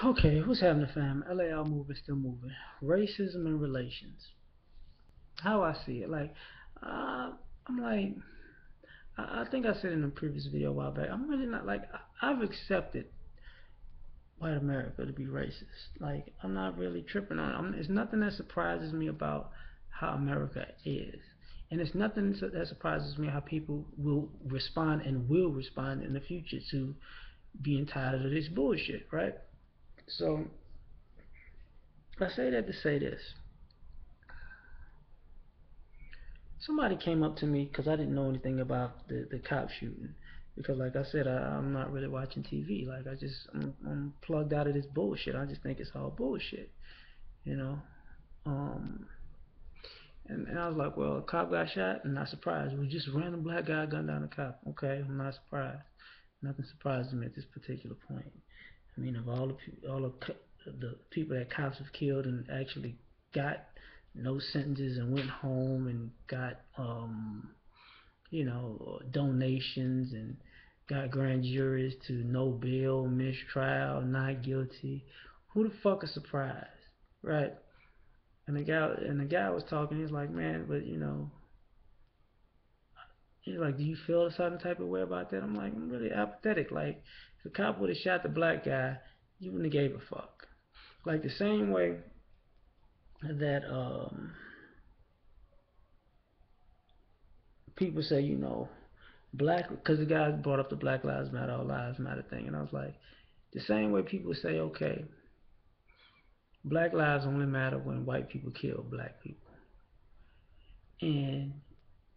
Okay, what's happening, fam? L.A.R movement still moving. Racism and relations. How I see it, uh, I'm like, I think I said in a previous video a while back. I'm really not like I've accepted white America to be racist. Like, I'm not really tripping on it. It's nothing that surprises me about how America is, and it's nothing that surprises me how people will respond and will respond in the future to being tired of this bullshit, right? So I say that to say this. Somebody came up to me because I didn't know anything about the cop shooting. Because, like I said, I'm not really watching TV. Like, I'm plugged out of this bullshit. I just think it's all bullshit, you know. Um, and I was like, well, a cop got shot. I'm not surprised. It was just a random black guy gunned down a cop. Okay, I'm not surprised. Nothing surprises me at this particular point. I mean, of all the people that cops have killed and actually got no sentences and went home and got donations and got grand juries to no bail, mistrial, not guilty. Who the fuck is surprised, right? And the guy was talking. He's like, man, but he's like, do you feel a certain type of way about that? I'm like, I'm really apathetic. Like, if the cop would have shot the black guy, you wouldn't have gave a fuck. Like the same way that people say, black, because the guy brought up the Black Lives Matter, All Lives Matter thing, and I was like, the same way people say, okay, black lives only matter when white people kill black people, and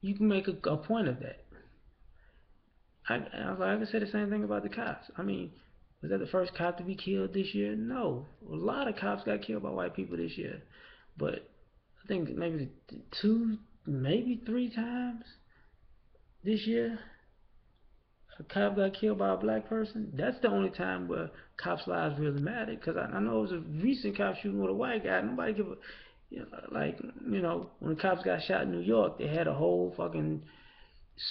you can make a point of that. I was like, I can say the same thing about the cops. I mean, was that the first cop to be killed this year? No, a lot of cops got killed by white people this year, but I think maybe two, maybe three times this year a cop got killed by a black person. That's the only time where cops' lives really matter. Because I know it was a recent cop shooting with a white guy. Nobody give a, like, when the cops got shot in New York, they had a whole fucking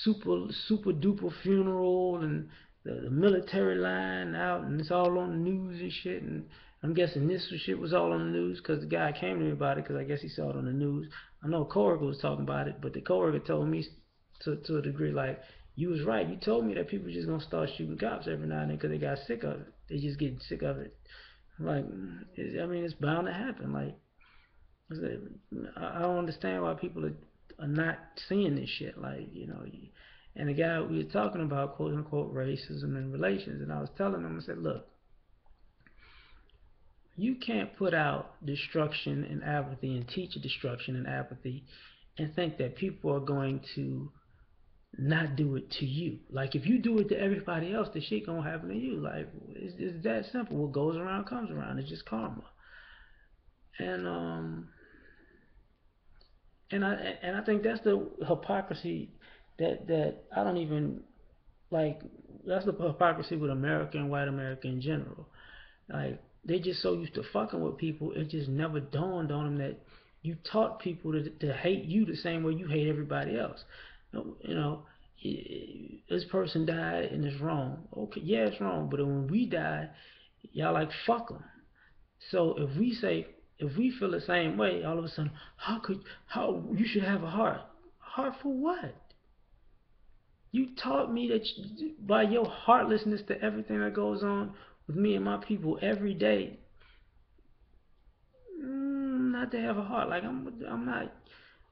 super duper funeral and the military line out, and it's all on the news and shit. And I'm guessing this shit was all on the news because the guy came to me about it because I guess he saw it on the news. I know a coworker was talking about it, but the coworker told me to a degree like, you was right. You told me that people just gonna start shooting cops every now and then because they got sick of it. They just getting sick of it. Like, I mean, it's bound to happen. Like, I don't understand why people are not seeing this shit. Like, and the guy we were talking about, quote unquote, racism and relations, and I was telling him, I said, look, you can't put out destruction and apathy and teach destruction and apathy and think that people are going to not do it to you. Like, if you do it to everybody else, the shit gonna happen to you. Like, it's that simple. What goes around comes around. It's just karma. And and I think that's the hypocrisy that I don't even like. That's the hypocrisy with America and white America in general. Like, they just so used to fucking with people, it just never dawned on them that you taught people to hate you the same way you hate everybody else. You know, this person died and it's wrong. Okay, yeah, it's wrong, but when we die, y'all like fuck them. So if we feel the same way, all of a sudden, how you should have a heart? Heart for what? You taught me that by your heartlessness to everything that goes on with me and my people every day, not to have a heart. Like, I'm not,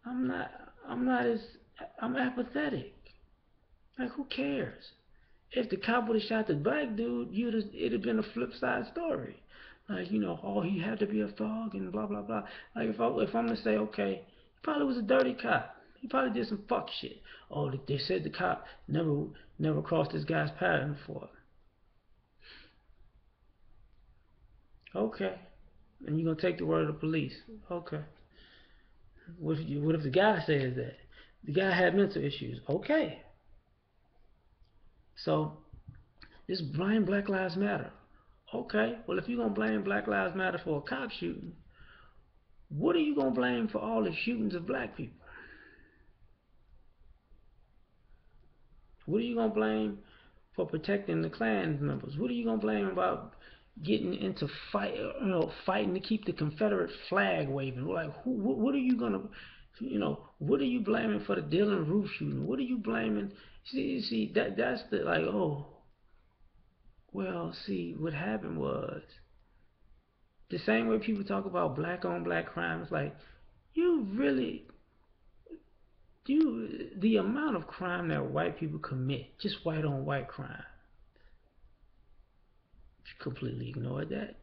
I'm not as, I'm apathetic. Like, who cares? If the cop would have shot the black dude, it'd have been a flip side story. Like, oh, he had to be a thug and blah blah blah. Like, if I'm gonna say, okay, he probably was a dirty cop. He probably did some fuck shit. Oh, they said the cop never crossed this guy's path before. Okay, and you're gonna take the word of the police. Okay. What if the guy says that the guy had mental issues? Okay. So this blame Black Lives Matter. Okay. Well, if you're gonna blame Black Lives Matter for a cop shooting, what are you gonna blame for all the shootings of black people? What are you gonna blame for protecting the Klan members? What are you gonna blame about getting into fighting to keep the Confederate flag waving. Like, what are you gonna, what are you blaming for the Dylan Roof shooting? What are you blaming? See, that's the like, oh, well, see, what happened was the same way people talk about black on black crime. It's like, you really, the amount of crime that white people commit, just white on white crime, you completely ignore that.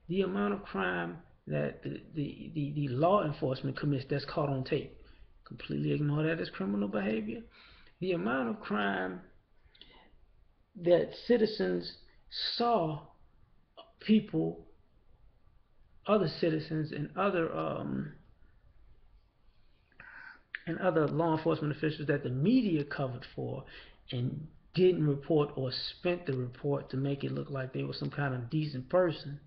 The amount of crime that the law enforcement commits that's caught on tape, completely ignore that as criminal behavior. The amount of crime that citizens saw people, other citizens, and other law enforcement officials that the media covered for and didn't report or spent the report to make it look like they were some kind of decent person.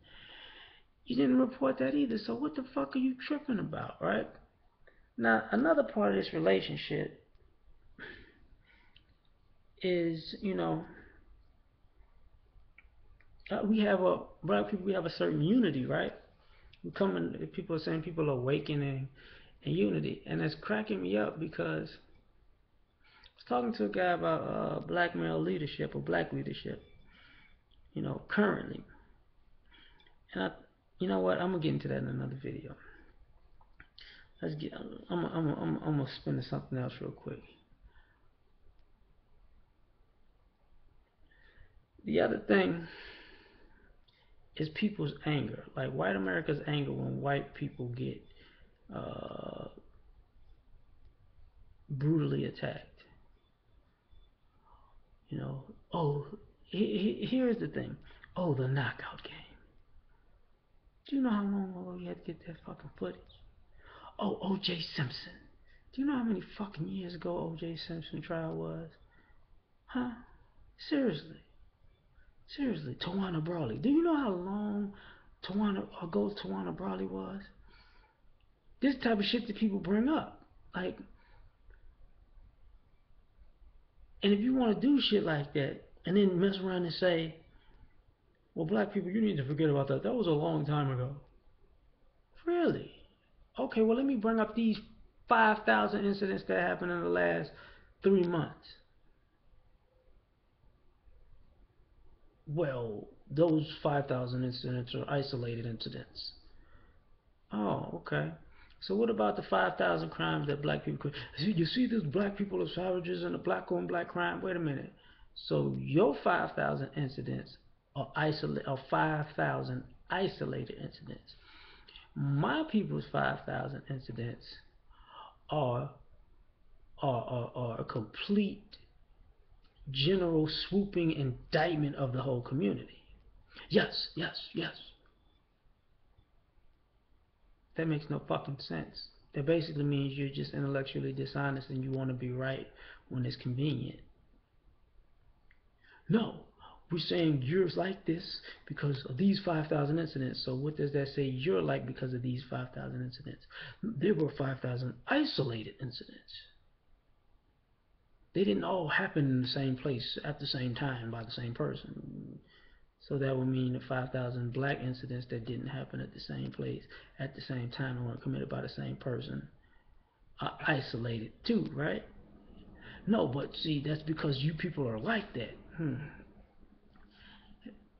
You didn't report that either, so what the fuck are you tripping about, right? Now, another part of this relationship is, we have black people, we have a certain unity, right? People are saying people are awakening in unity, and it's cracking me up because I was talking to a guy about black male leadership or black leadership, currently, and you know what? I'm gonna get into that in another video. Let's get. I'm gonna spin to something else real quick. The other thing is people's anger, like white America's anger when white people get uh, brutally attacked. You know, oh, here's the thing. Oh, the knockout game. Do you know how long ago you had to get that fucking footage? Oh, O.J. Simpson. Do you know how many fucking years ago O.J. Simpson trial was? Huh? Seriously. Seriously. Tawana Brawley. Do you know how long Tawana Brawley was? This type of shit that people bring up. Like, and if you want to do shit like that, and then mess around and say, well, black people, you need to forget about that. That was a long time ago. Really? Okay, well, let me bring up these 5,000 incidents that happened in the last 3 months. Well, those 5,000 incidents are isolated incidents. Oh, okay. So what about the 5,000 crimes that black people commit? You see these black people are savages and the black on black crime? Wait a minute. So your 5,000 incidents are 5,000 isolated incidents. My people's 5,000 incidents are, are a complete general swooping indictment of the whole community. Yes, yes, yes. That makes no fucking sense. That basically means you're just intellectually dishonest and you want to be right when it's convenient. No, we're saying you're like this because of these 5,000 incidents. So what does that say you're like because of these 5,000 incidents? There were 5,000 isolated incidents. They didn't all happen in the same place at the same time by the same person. So that would mean the 5,000 black incidents that didn't happen at the same place at the same time and weren't committed by the same person are isolated too, right? No, but see, that's because you people are like that.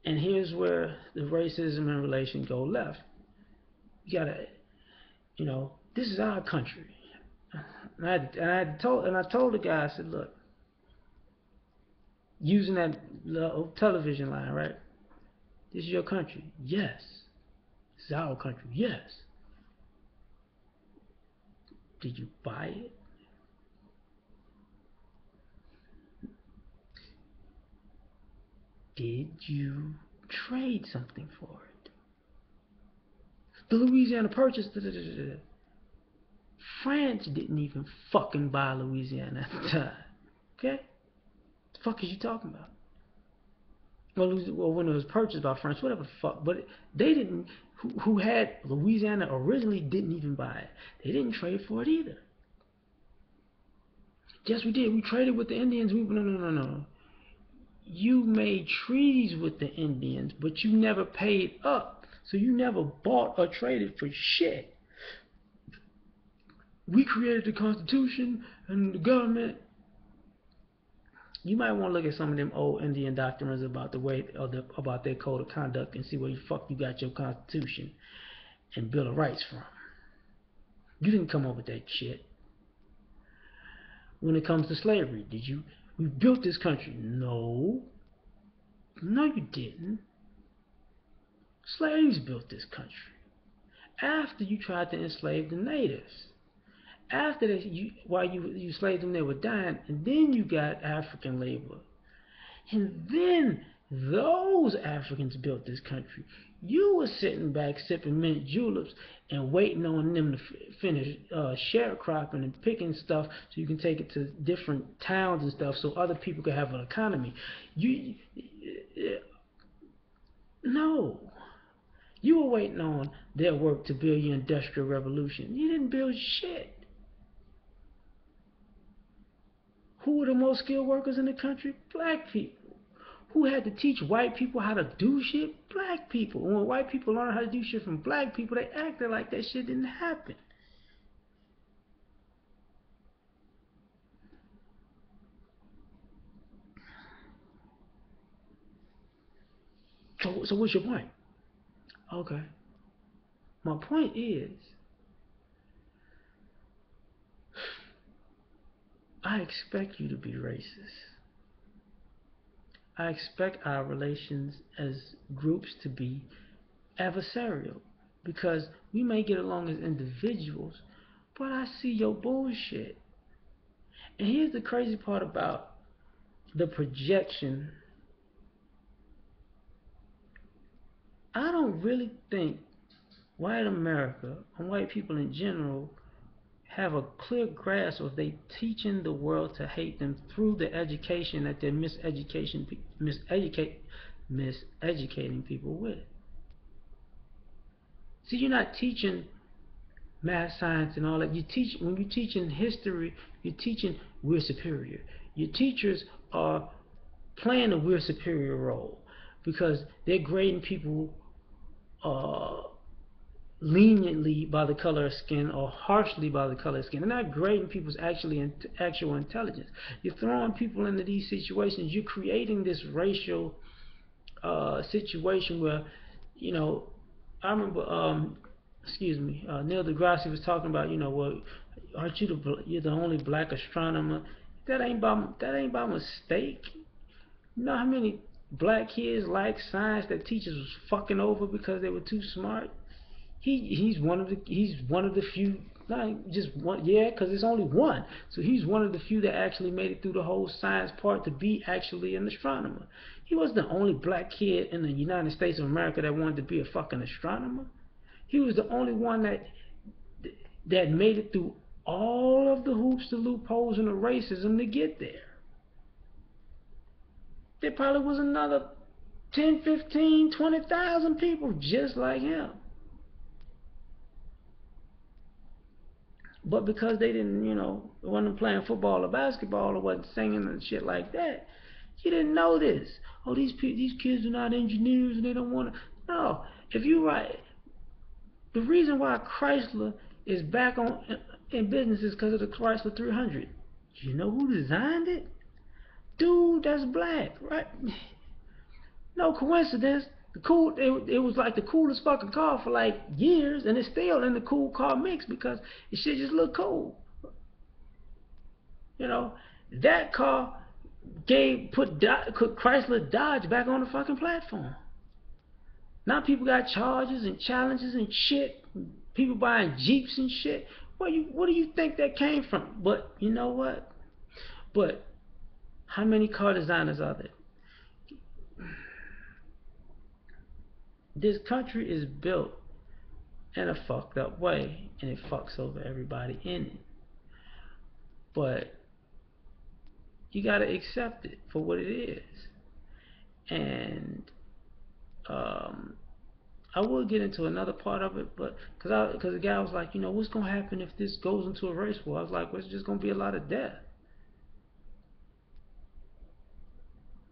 And here's where the racism and relation go left. You gotta, this is our country. I told the guy, I said, look, using that television line, right? This is your country. Yes. This is our country. Yes. Did you buy it? Did you trade something for it? The Louisiana Purchase. France didn't even fucking buy Louisiana at the time. Okay? The fuck is you talking about? Well, when it was purchased by France, whatever the fuck. But they didn't. Who had Louisiana originally didn't even buy it. They didn't trade for it either. Yes, we did. We traded with the Indians. No, no, no, no. you made treaties with the Indians, but you never paid up. So you never bought or traded for shit. We created the Constitution and the government. You might want to look at some of them old Indian doctrines about the way about their code of conduct and see where the fuck you got your Constitution and Bill of Rights from. You didn't come up with that shit. When it comes to slavery, did you? We built this country. No. No, you didn't. Slaves built this country. After you tried to enslave the natives. After that, while you enslaved them, they were dying, and then you got African labor. And then those Africans built this country. You were sitting back sipping mint juleps and waiting on them to finish sharecropping and picking stuff so you can take it to different towns and stuff so other people could have an economy. No. You were waiting on their work to build your industrial revolution. You didn't build shit. Who were the most skilled workers in the country? Black people. Who had to teach white people how to do shit? Black people. And when white people learned how to do shit from black people, they acted like that shit didn't happen. So what's your point? Okay. My point is, I expect you to be racist. I expect our relations as groups to be adversarial because we may get along as individuals, but I see your bullshit. And here's the crazy part about the projection. I don't really think white America and white people in general have a clear grasp of they teaching the world to hate them through the education that they're miseducating people with. See, you're not teaching math, science, and all that. When you're teaching history, you're teaching we're superior. Your teachers are playing a we're superior role because they're grading people uh, leniently by the color of skin or harshly by the color of skin. They're not grading people's actual intelligence. You're throwing people into these situations. You're creating this racial situation where, you know, I remember, Neil deGrasse was talking about, well, aren't you're the only black astronomer? That ain't by mistake. You know how many black kids like science that teachers was fucking over because they were too smart? He's one of the few, not just one, yeah, because it's only one. So he's one of the few that actually made it through the whole science part to be actually an astronomer. He was the only black kid in the United States of America that wanted to be a fucking astronomer. He was the only one that made it through all of the hoops, the loopholes, and the racism to get there. There probably was another 10, 15, 20,000 people just like him. But because they didn't, wasn't playing football or basketball or wasn't singing and shit like that, you didn't know this. Oh, these kids are not engineers and they don't want to. No, if you right, the reason why Chrysler is back in business is because of the Chrysler 300. You know who designed it? Dude, that's black, right? No coincidence. It was like the coolest fucking car for like years, and it's still in the cool car mix because it shit just look cool. That car put Chrysler Dodge back on the fucking platform. Now people got Chargers and Challengers and shit. People buying Jeeps and shit. What do you think that came from? But you know what? But how many car designers are there? This country is built in a fucked up way, and it fucks over everybody in it. But you gotta accept it for what it is. And I will get into another part of it, but because the guy was like, what's gonna happen if this goes into a race war? I was like, well, it's just gonna be a lot of death.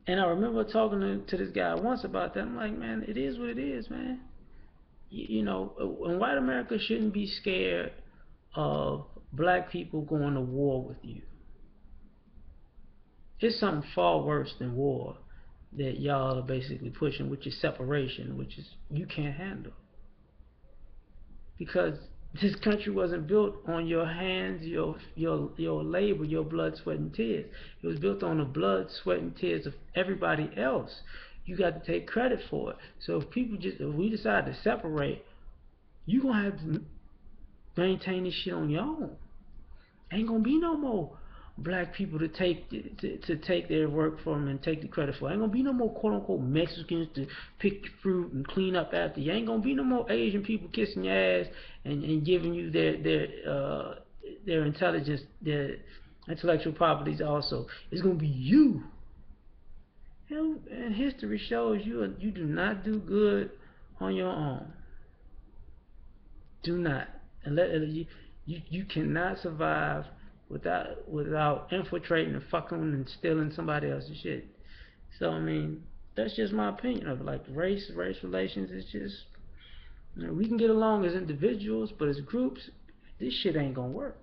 And I remember talking to this guy once about that. I'm like, man, it is what it is, man. You know, and white America shouldn't be scared of black people going to war with you. It's something far worse than war that y'all are basically pushing, which is separation, which is you can't handle. Because this country wasn't built on your hands, your labor, your blood, sweat, and tears. It was built on the blood, sweat, and tears of everybody else. You got to take credit for it. So if we decide to separate, you gonna have to maintain this shit on your own. Ain't gonna be no more black people to take their work from and take the credit for. Ain't gonna be no more quote unquote Mexicans to pick your fruit and clean up after you. Ain't gonna be no more Asian people kissing your ass and giving you their intelligence, their intellectual properties also. It's gonna be you. And history shows you do not do good on your own. Do not. And you cannot survive without infiltrating and fucking and stealing somebody else's shit. So I mean, that's just my opinion of it. Like race relations is just we can get along as individuals, but as groups, this shit ain't gonna work.